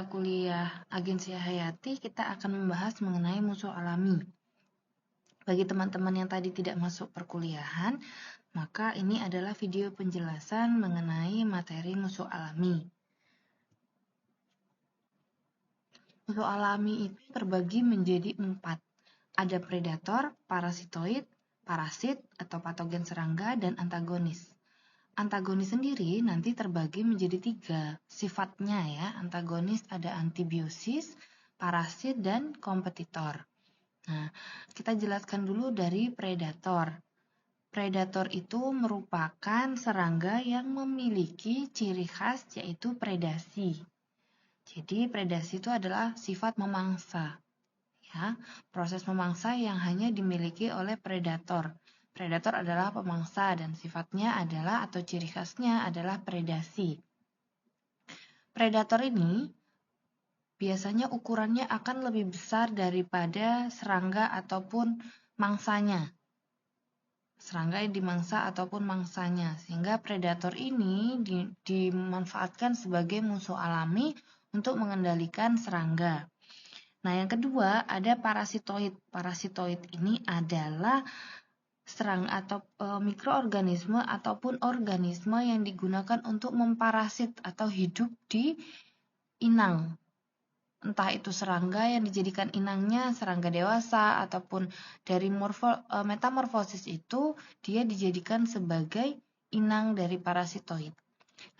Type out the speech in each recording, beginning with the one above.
kuliah Agensi Hayati, kita akan membahas mengenai musuh alami. Bagi teman-teman yang tadi tidak masuk perkuliahan, maka ini adalah video penjelasan mengenai materi musuh alami. Musuh alami itu terbagi menjadi 4. Ada predator, parasitoid, parasit atau patogen serangga, dan antagonis. Antagonis sendiri nanti terbagi menjadi 3 sifatnya ya. Antagonis ada antibiosis, parasit, dan kompetitor. Nah, kita jelaskan dulu dari predator. Predator itu merupakan serangga yang memiliki ciri khas yaitu predasi. Jadi predasi itu adalah sifat memangsa. Ya, proses memangsa yang hanya dimiliki oleh predator. Predator adalah pemangsa dan sifatnya adalah atau ciri khasnya adalah predasi. Predator ini biasanya ukurannya akan lebih besar daripada serangga ataupun mangsanya. Serangga yang dimangsa ataupun mangsanya. Sehingga predator ini dimanfaatkan sebagai musuh alami untuk mengendalikan serangga. Nah, yang kedua ada parasitoid. Parasitoid ini adalah serangga atau mikroorganisme ataupun organisme yang digunakan untuk memparasit atau hidup di inang. Entah itu serangga yang dijadikan inangnya serangga dewasa ataupun dari metamorfosis itu dia dijadikan sebagai inang dari parasitoid.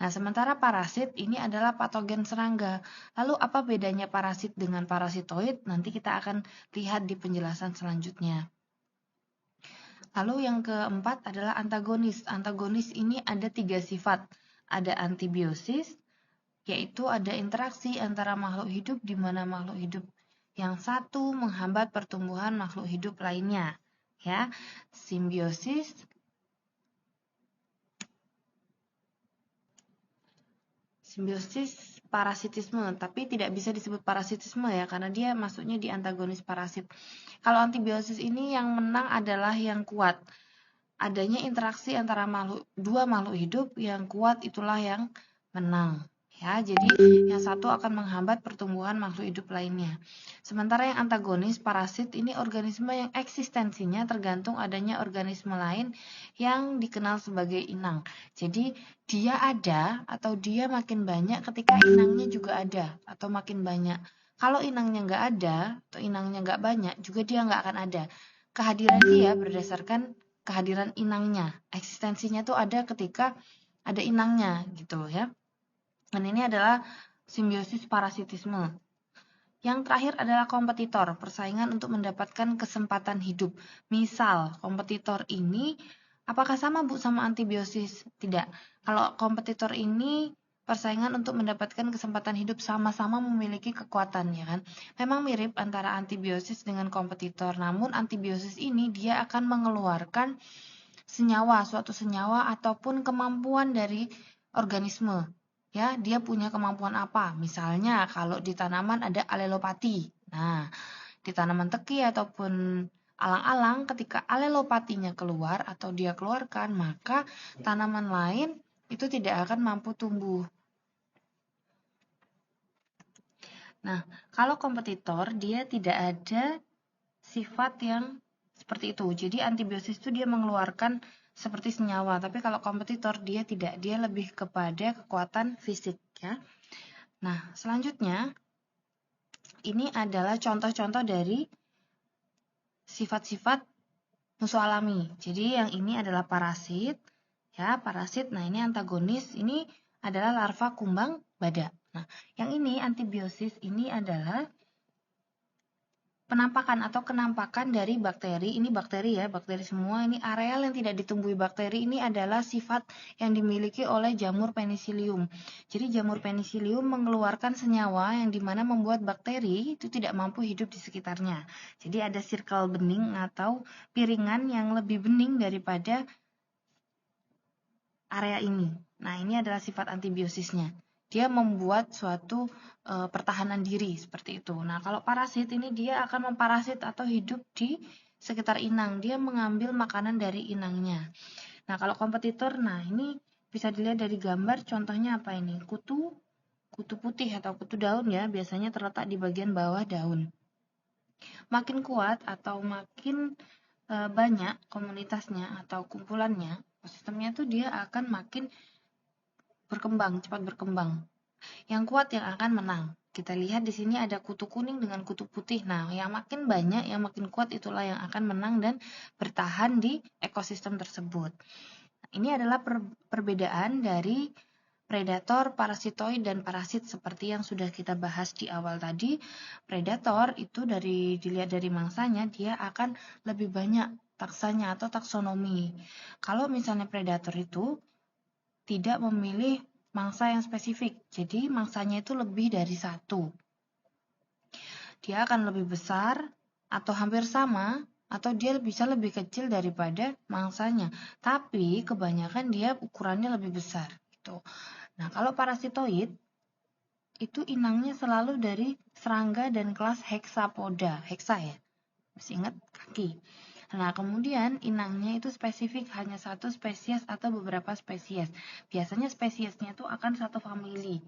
Nah, sementara parasit ini adalah patogen serangga. Lalu apa bedanya parasit dengan parasitoid? Nanti kita akan lihat di penjelasan selanjutnya. Lalu yang keempat adalah antagonis. Antagonis ini ada 3 sifat. Ada antibiosis, yaitu ada interaksi antara makhluk hidup di mana makhluk hidup yang satu menghambat pertumbuhan makhluk hidup lainnya. Ya, simbiosis, parasitisme, tapi tidak bisa disebut parasitisme ya, karena dia masuknya di antagonis parasit. Kalau antibiosis ini yang menang adalah yang kuat. Adanya interaksi antara dua makhluk hidup yang kuat itulah yang menang. Ya, jadi yang satu akan menghambat pertumbuhan makhluk hidup lainnya. Sementara yang antagonis, parasit, ini organisme yang eksistensinya tergantung adanya organisme lain yang dikenal sebagai inang. Jadi dia ada atau dia makin banyak ketika inangnya juga ada atau makin banyak. Kalau inangnya nggak ada atau inangnya nggak banyak, juga dia nggak akan ada. Kehadiran dia berdasarkan kehadiran inangnya. Eksistensinya tuh ada ketika ada inangnya gitu ya. Dan ini adalah simbiosis parasitisme. Yang terakhir adalah kompetitor, persaingan untuk mendapatkan kesempatan hidup. Misal, kompetitor ini apakah sama Bu sama antibiosis? Tidak. Kalau kompetitor ini persaingan untuk mendapatkan kesempatan hidup sama-sama memiliki kekuatan ya kan. Memang mirip antara antibiosis dengan kompetitor, namun antibiosis ini dia akan mengeluarkan suatu senyawa ataupun kemampuan dari organisme. Ya, dia punya kemampuan apa? Misalnya kalau di tanaman ada alelopati. Nah, di tanaman teki ataupun alang-alang ketika alelopatinya keluar atau dia keluarkan, maka tanaman lain itu tidak akan mampu tumbuh. Nah, kalau kompetitor dia tidak ada sifat yang seperti itu. Jadi antibiosis itu dia mengeluarkan seperti senyawa, tapi kalau kompetitor dia tidak, dia lebih kepada kekuatan fisik ya. Nah, selanjutnya ini adalah contoh-contoh dari sifat-sifat musuh alami. Jadi yang ini adalah parasit ya, parasit. Nah, ini antagonis, ini adalah larva kumbang badak. Nah, yang ini antibiosis ini adalah penampakan atau kenampakan dari bakteri. Ini bakteri ya, bakteri semua. Ini areal yang tidak ditumbuhi bakteri ini adalah sifat yang dimiliki oleh jamur penicillium. Jadi jamur penicillium mengeluarkan senyawa yang dimana membuat bakteri itu tidak mampu hidup di sekitarnya. Jadi ada circle bening atau piringan yang lebih bening daripada area ini. Nah, ini adalah sifat antibiosisnya. Dia membuat suatu pertahanan diri seperti itu. Nah, kalau parasit ini dia akan memparasit atau hidup di sekitar inang. Dia mengambil makanan dari inangnya. Nah, kalau kompetitor, nah ini bisa dilihat dari gambar contohnya apa ini? Kutu kutu putih atau kutu daun ya, biasanya terletak di bagian bawah daun. Makin kuat atau makin banyak komunitasnya atau kumpulannya, ekosistemnya tuh dia akan makin berkembang, cepat berkembang. Yang kuat yang akan menang. Kita lihat di sini ada kutu kuning dengan kutu putih. Nah, yang makin banyak, yang makin kuat itulah yang akan menang dan bertahan di ekosistem tersebut. Nah, ini adalah perbedaan dari predator, parasitoid, dan parasit seperti yang sudah kita bahas di awal tadi. Predator itu dilihat dari mangsanya, dia akan lebih banyak taksanya atau taksonomi. Kalau misalnya predator itu tidak memilih mangsa yang spesifik. Jadi mangsanya itu lebih dari satu. Dia akan lebih besar atau hampir sama atau dia bisa lebih kecil daripada mangsanya. Tapi kebanyakan dia ukurannya lebih besar gitu. Nah, kalau parasitoid itu inangnya selalu dari serangga dan kelas Hexapoda. Hexa ya. Masih ingat kaki. Nah, kemudian inangnya itu spesifik hanya satu spesies atau beberapa spesies. Biasanya spesiesnya itu akan satu famili.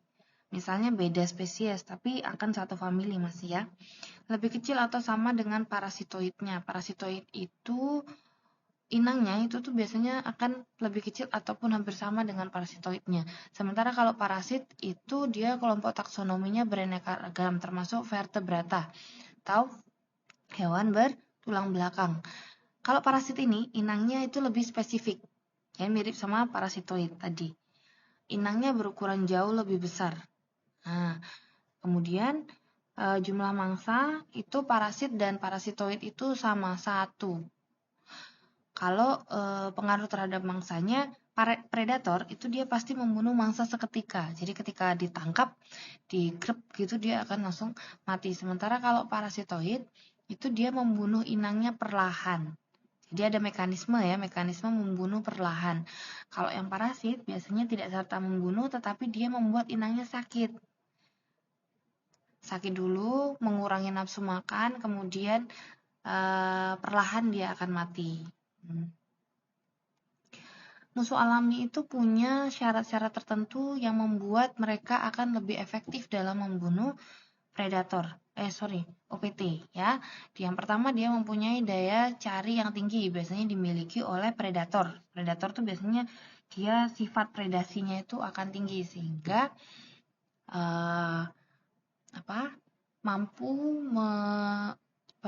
Misalnya beda spesies, tapi akan satu famili masih ya. Lebih kecil atau sama dengan parasitoidnya. Parasitoid itu inangnya itu tuh biasanya akan lebih kecil ataupun hampir sama dengan parasitoidnya. Sementara kalau parasit itu dia kelompok taksonominya beraneka ragam termasuk vertebrata atau hewan bertulang belakang. Kalau parasit ini, inangnya itu lebih spesifik. Ya, mirip sama parasitoid tadi. Inangnya berukuran jauh lebih besar. Nah, kemudian jumlah mangsa itu parasit dan parasitoid itu sama satu. Kalau pengaruh terhadap mangsanya, predator itu dia pasti membunuh mangsa seketika. Jadi ketika ditangkap, digrep gitu dia akan langsung mati. Sementara kalau parasitoid itu dia membunuh inangnya perlahan. Jadi ada mekanisme ya, mekanisme membunuh perlahan. Kalau yang parasit biasanya tidak serta membunuh, tetapi dia membuat inangnya sakit. Sakit dulu, mengurangi nafsu makan, kemudian perlahan dia akan mati. Musuh alami itu punya syarat-syarat tertentu yang membuat mereka akan lebih efektif dalam membunuh predator. OPT ya. Yang pertama dia mempunyai daya cari yang tinggi, biasanya dimiliki oleh predator. Predator tuh biasanya dia sifat predasinya itu akan tinggi sehingga mampu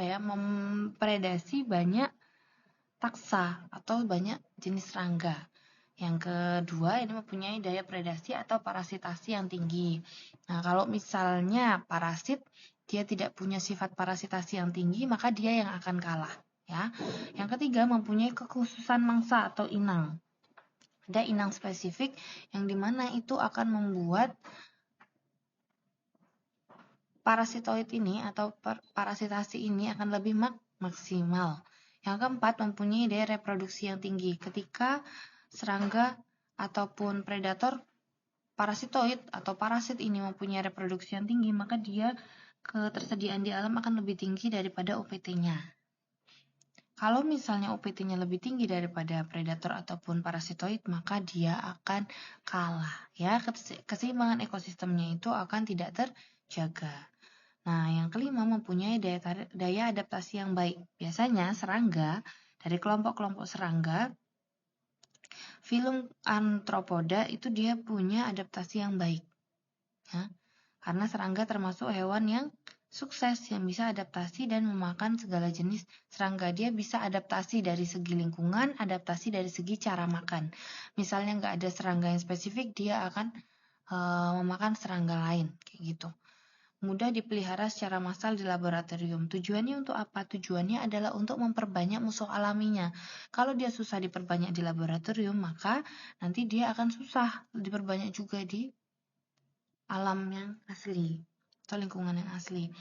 mempredasi banyak taksa atau banyak jenis serangga. Yang kedua, ini mempunyai daya predasi atau parasitasi yang tinggi. Nah, kalau misalnya parasit, dia tidak punya sifat parasitasi yang tinggi, maka dia yang akan kalah. Ya. Yang ketiga, mempunyai kekhususan mangsa atau inang. Ada inang spesifik yang dimana itu akan membuat parasitoid ini atau parasitasi ini akan lebih maksimal. Yang keempat, mempunyai daya reproduksi yang tinggi. Ketika serangga ataupun predator parasitoid atau parasit ini mempunyai reproduksi yang tinggi, maka dia ketersediaan di alam akan lebih tinggi daripada OPT-nya. Kalau misalnya OPT-nya lebih tinggi daripada predator ataupun parasitoid, maka dia akan kalah. Ya, keseimbangan ekosistemnya itu akan tidak terjaga. Nah, yang kelima mempunyai daya adaptasi yang baik. Biasanya serangga, dari kelompok-kelompok serangga, filum Arthropoda itu dia punya adaptasi yang baik. Ya, karena serangga termasuk hewan yang sukses, yang bisa adaptasi dan memakan segala jenis serangga. Dia bisa adaptasi dari segi lingkungan, adaptasi dari segi cara makan. Misalnya nggak ada serangga yang spesifik, dia akan memakan serangga lain, kayak gitu. Mudah dipelihara secara massal di laboratorium. Tujuannya untuk apa? Tujuannya adalah untuk memperbanyak musuh alaminya. Kalau dia susah diperbanyak di laboratorium, maka nanti dia akan susah diperbanyak juga di alam yang asli atau lingkungan yang asli.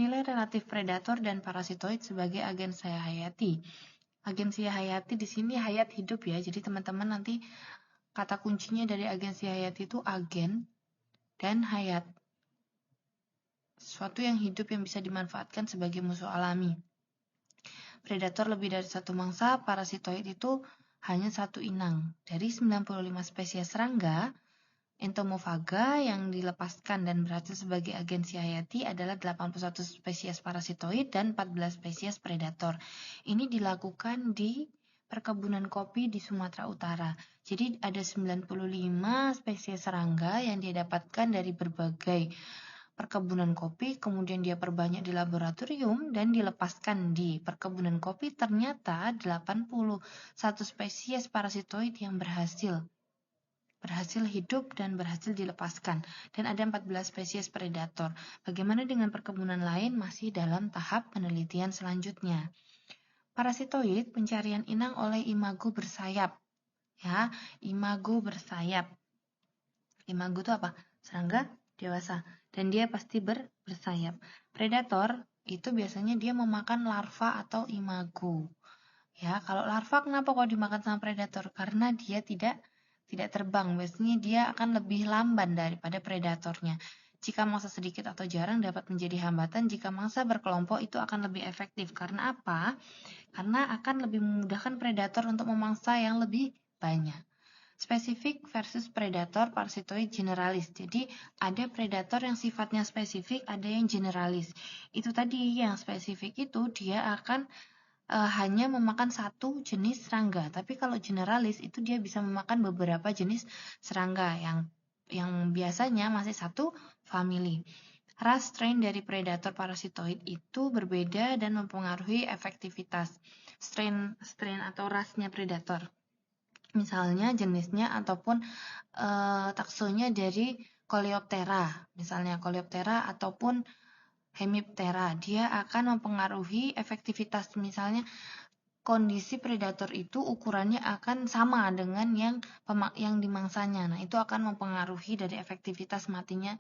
Nilai relatif predator dan parasitoid sebagai agensia hayati. Agensia hayati di sini hayat hidup ya. Jadi teman-teman nanti kata kuncinya dari agensia hayati itu agen dan hayat. Sesuatu yang hidup yang bisa dimanfaatkan sebagai musuh alami. Predator lebih dari satu mangsa, parasitoid itu hanya satu inang. Dari 95 spesies serangga, Entomofaga yang dilepaskan dan berhasil sebagai agensi hayati adalah 81 spesies parasitoid dan 14 spesies predator. Ini dilakukan di perkebunan kopi di Sumatera Utara. Jadi ada 95 spesies serangga yang didapatkan dari berbagai perkebunan kopi, kemudian dia perbanyak di laboratorium dan dilepaskan di perkebunan kopi. Ternyata 81 spesies parasitoid yang berhasil hidup dan berhasil dilepaskan, dan ada 14 spesies predator. Bagaimana dengan perkebunan lain masih dalam tahap penelitian selanjutnya. Parasitoid pencarian inang oleh imago bersayap. Ya, imago bersayap. Imago itu apa? Serangga dewasa, dan dia pasti bersayap. Predator itu biasanya dia memakan larva atau imago. Ya, kalau larva kenapa kok dimakan sama predator? Karena dia tidak terbang. Biasanya dia akan lebih lamban daripada predatornya. Jika mangsa sedikit atau jarang dapat menjadi hambatan, jika mangsa berkelompok itu akan lebih efektif. Karena apa? Karena akan lebih memudahkan predator untuk memangsa yang lebih banyak. Spesifik versus predator parasitoid generalis. Jadi ada predator yang sifatnya spesifik, ada yang generalis. Itu tadi yang spesifik itu dia akan hanya memakan satu jenis serangga. Tapi kalau generalis itu dia bisa memakan beberapa jenis serangga yang biasanya masih satu famili. Ras strain dari predator parasitoid itu berbeda dan mempengaruhi efektivitas strain atau rasnya predator. Misalnya jenisnya ataupun taksonya dari Coleoptera, misalnya Coleoptera ataupun Hemiptera, dia akan mempengaruhi efektivitas. Misalnya kondisi predator itu ukurannya akan sama dengan yang dimangsanya. Nah, itu akan mempengaruhi dari efektivitas matinya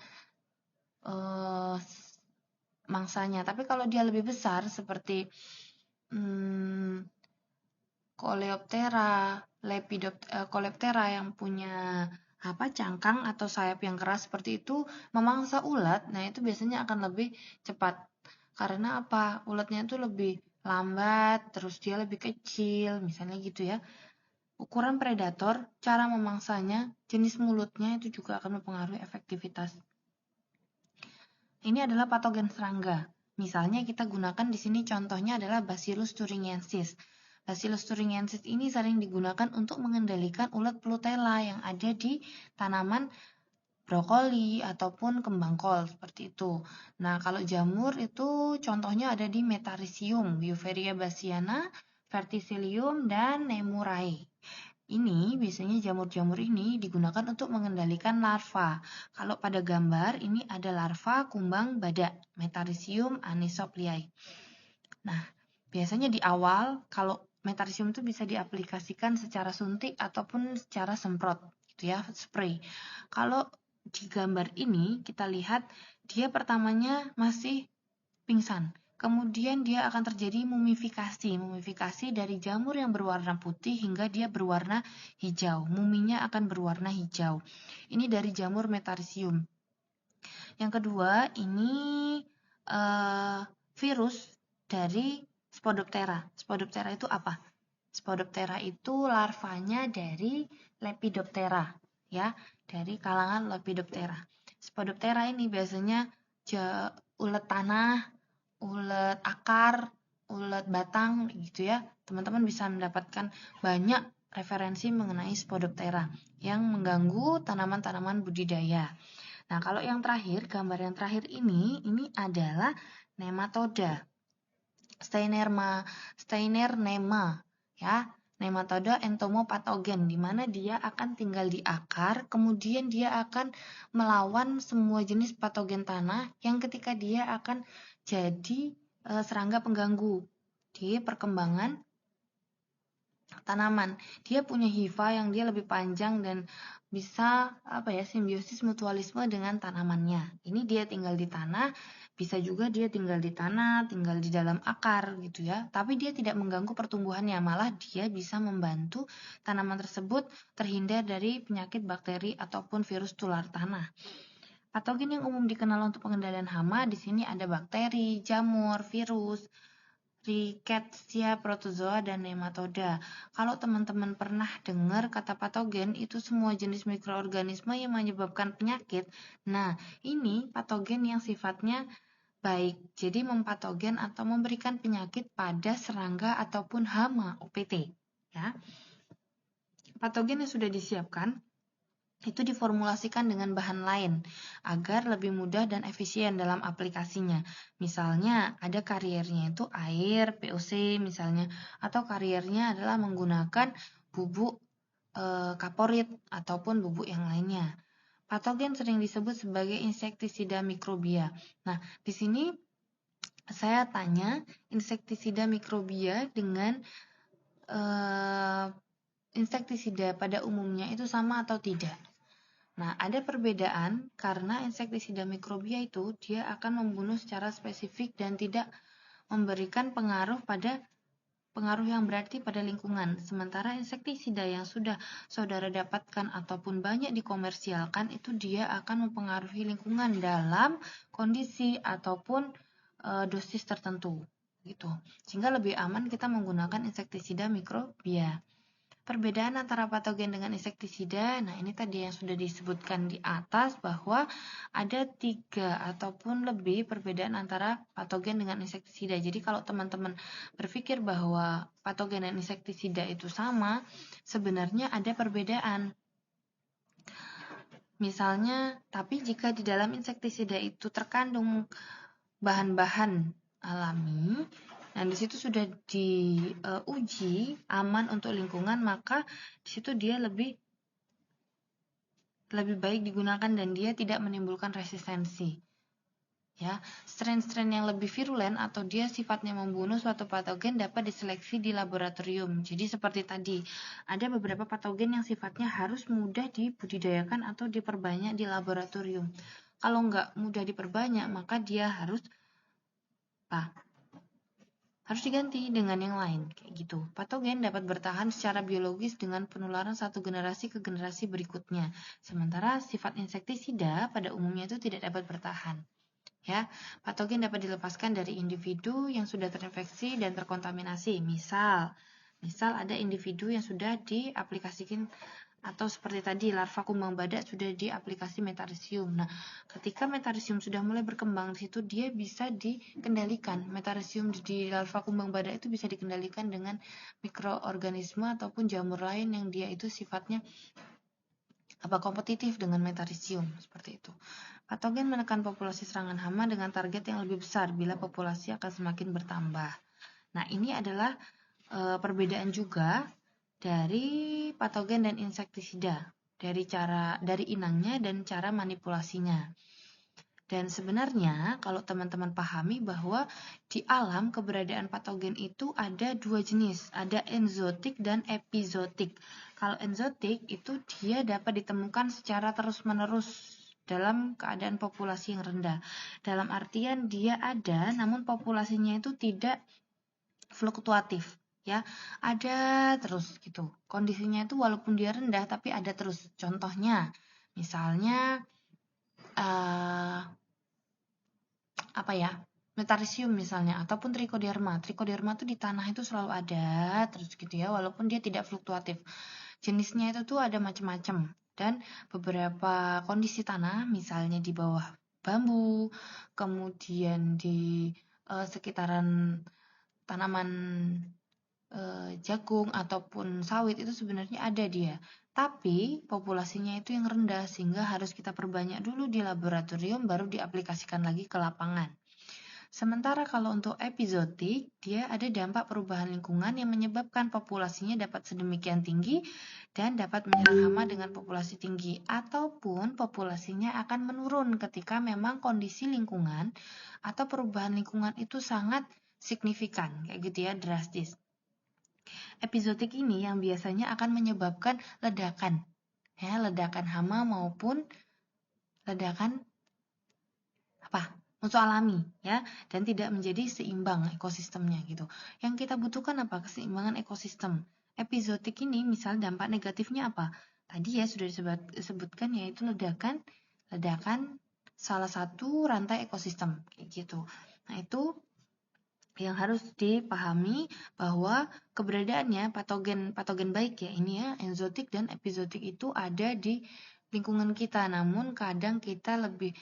mangsanya. Tapi kalau dia lebih besar seperti Coleoptera, Coleoptera yang punya cangkang atau sayap yang keras seperti itu memangsa ulat, nah itu biasanya akan lebih cepat. Karena apa? Ulatnya itu lebih lambat, terus dia lebih kecil, misalnya gitu ya. Ukuran predator, cara memangsanya, jenis mulutnya itu juga akan mempengaruhi efektivitas. Ini adalah patogen serangga. Misalnya kita gunakan di sini contohnya adalah Bacillus thuringiensis. Bacillus thuringiensis ini sering digunakan untuk mengendalikan ulat Plutella yang ada di tanaman brokoli ataupun kembang kol seperti itu. Nah, kalau jamur itu contohnya ada di Metarhizium, Beauveria bassiana, Verticillium, dan Nemurae. Ini biasanya jamur-jamur ini digunakan untuk mengendalikan larva. Kalau pada gambar ini ada larva kumbang badak, Metarhizium anisopliae. Nah, biasanya di awal kalau Metarhizium itu bisa diaplikasikan secara suntik ataupun secara semprot, gitu ya, spray. Kalau di gambar ini kita lihat dia pertamanya masih pingsan. Kemudian dia akan terjadi mumifikasi dari jamur yang berwarna putih hingga dia berwarna hijau. Muminya akan berwarna hijau. Ini dari jamur Metarhizium. Yang kedua, ini virus dari Spodoptera. Spodoptera itu apa? Spodoptera itu larvanya dari Lepidoptera, ya, dari kalangan Lepidoptera. Spodoptera ini biasanya ulet tanah, ulet akar, ulet batang gitu ya. Teman-teman bisa mendapatkan banyak referensi mengenai Spodoptera yang mengganggu tanaman-tanaman budidaya. Nah, kalau yang terakhir, gambar yang terakhir ini adalah nematoda. Steinernema, ya. Nematoda entomopatogen, di mana dia akan tinggal di akar, kemudian dia akan melawan semua jenis patogen tanah yang ketika dia akan jadi serangga pengganggu di perkembangan tanaman. Dia punya hifa yang dia lebih panjang dan bisa simbiosis mutualisme dengan tanamannya. Ini dia tinggal di tanah, bisa juga dia tinggal di tanah, tinggal di dalam akar gitu ya. Tapi dia tidak mengganggu pertumbuhannya, malah dia bisa membantu tanaman tersebut terhindar dari penyakit bakteri ataupun virus tular tanah. Patogen yang umum dikenal untuk pengendalian hama di sini ada bakteri, jamur, virus, Rickettsia, protozoa, dan nematoda. Kalau teman-teman pernah dengar kata patogen, itu semua jenis mikroorganisme yang menyebabkan penyakit. Nah, ini patogen yang sifatnya baik, jadi mempatogen atau memberikan penyakit pada serangga ataupun hama OPT. Ya. Patogen yang sudah disiapkan itu diformulasikan dengan bahan lain agar lebih mudah dan efisien dalam aplikasinya. Misalnya ada kariernya itu air, POC misalnya, atau kariernya adalah menggunakan bubuk kaporit ataupun bubuk yang lainnya. Patogen sering disebut sebagai insektisida mikrobia. Nah, di sini saya tanya insektisida mikrobia dengan insektisida pada umumnya itu sama atau tidak? Nah, ada perbedaan karena insektisida mikrobia itu dia akan membunuh secara spesifik dan tidak memberikan pengaruh yang berarti pada lingkungan. Sementara insektisida yang sudah saudara dapatkan ataupun banyak dikomersialkan itu dia akan mempengaruhi lingkungan dalam kondisi ataupun dosis tertentu gitu. Sehingga lebih aman kita menggunakan insektisida mikrobia. Perbedaan antara patogen dengan insektisida, nah ini tadi yang sudah disebutkan di atas bahwa ada 3 ataupun lebih perbedaan antara patogen dengan insektisida. Jadi kalau teman-teman berpikir bahwa patogen dan insektisida itu sama, sebenarnya ada perbedaan. Misalnya, tapi jika di dalam insektisida itu terkandung bahan-bahan alami, nah di situ sudah diuji aman untuk lingkungan, maka di situ dia lebih baik digunakan dan dia tidak menimbulkan resistensi. Ya, strain-strain yang lebih virulen atau dia sifatnya membunuh suatu patogen dapat diseleksi di laboratorium. Jadi seperti tadi, ada beberapa patogen yang sifatnya harus mudah dibudidayakan atau diperbanyak di laboratorium. Kalau nggak mudah diperbanyak, maka dia harus diganti dengan yang lain, kayak gitu. Patogen dapat bertahan secara biologis dengan penularan satu generasi ke generasi berikutnya. Sementara sifat insektisida pada umumnya itu tidak dapat bertahan. Ya, patogen dapat dilepaskan dari individu yang sudah terinfeksi dan terkontaminasi. Misal ada individu yang sudah diaplikasikan atau seperti tadi larva kumbang badak sudah diaplikasi metarisium. Nah, ketika metarisium sudah mulai berkembang di situ dia bisa dikendalikan. Metarisium di larva kumbang badak itu bisa dikendalikan dengan mikroorganisme ataupun jamur lain yang dia itu sifatnya kompetitif dengan metarisium seperti itu. Patogen menekan populasi serangan hama dengan target yang lebih besar bila populasi akan semakin bertambah. Nah, ini adalah perbedaan juga dari patogen dan insektisida, dari inangnya dan cara manipulasinya. Dan sebenarnya kalau teman-teman pahami bahwa di alam keberadaan patogen itu ada 2 jenis, ada enzotik dan epizootik. Kalau enzotik itu dia dapat ditemukan secara terus-menerus dalam keadaan populasi yang rendah. Dalam artian dia ada namun populasinya itu tidak fluktuatif. Ya, ada terus gitu. Kondisinya itu walaupun dia rendah tapi ada terus. Contohnya, misalnya metarisium misalnya ataupun trichoderma. Trichoderma itu di tanah itu selalu ada terus gitu ya, walaupun dia tidak fluktuatif. Jenisnya itu tuh ada macam-macam dan beberapa kondisi tanah, misalnya di bawah bambu, kemudian di sekitaran tanaman jagung ataupun sawit itu sebenarnya ada dia. Tapi populasinya itu yang rendah sehingga harus kita perbanyak dulu di laboratorium baru diaplikasikan lagi ke lapangan. Sementara kalau untuk epizootik, dia ada dampak perubahan lingkungan yang menyebabkan populasinya dapat sedemikian tinggi dan dapat menyerang hama dengan populasi tinggi ataupun populasinya akan menurun ketika memang kondisi lingkungan atau perubahan lingkungan itu sangat signifikan, kayak gitu ya, drastis. Episootik ini yang biasanya akan menyebabkan ledakan hama maupun ledakan musuh alami ya, dan tidak menjadi seimbang ekosistemnya gitu. Yang kita butuhkan apa? Keseimbangan ekosistem. Episootik ini misal dampak negatifnya apa? Tadi ya sudah disebutkan yaitu ledakan salah satu rantai ekosistem kayak gitu. Nah, itu yang harus dipahami bahwa keberadaannya patogen baik ya ini ya, enzootik dan epizootik itu ada di lingkungan kita, namun kadang kita lebih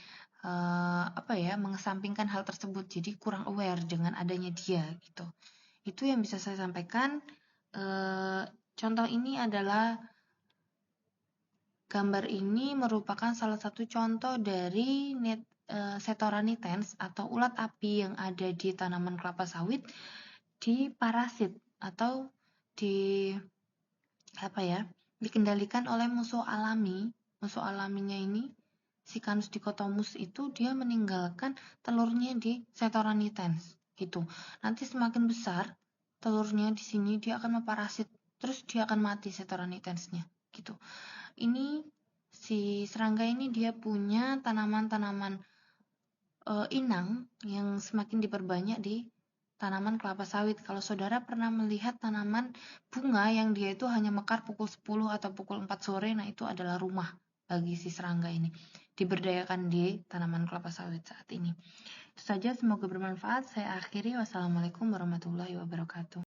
mengesampingkan hal tersebut, jadi kurang aware dengan adanya dia gitu. Itu yang bisa saya sampaikan. Contoh ini adalah gambar ini merupakan salah satu contoh dari Setoran nitens atau ulat api yang ada di tanaman kelapa sawit di parasit atau dikendalikan oleh musuh alami. Musuh alaminya ini si Canis dichotomus itu dia meninggalkan telurnya di Setoran nitens gitu. Nanti semakin besar telurnya di sini dia akan memparasit, terus dia akan mati Setoran nitensnya gitu. Ini si serangga ini dia punya tanaman-tanaman inang yang semakin diperbanyak di tanaman kelapa sawit. Kalau saudara pernah melihat tanaman bunga yang dia itu hanya mekar pukul 10 atau pukul 4 sore, nah itu adalah rumah bagi si serangga ini. Diberdayakan di tanaman kelapa sawit saat ini. Itu saja, semoga bermanfaat. Saya akhiri. Wassalamualaikum warahmatullahi wabarakatuh.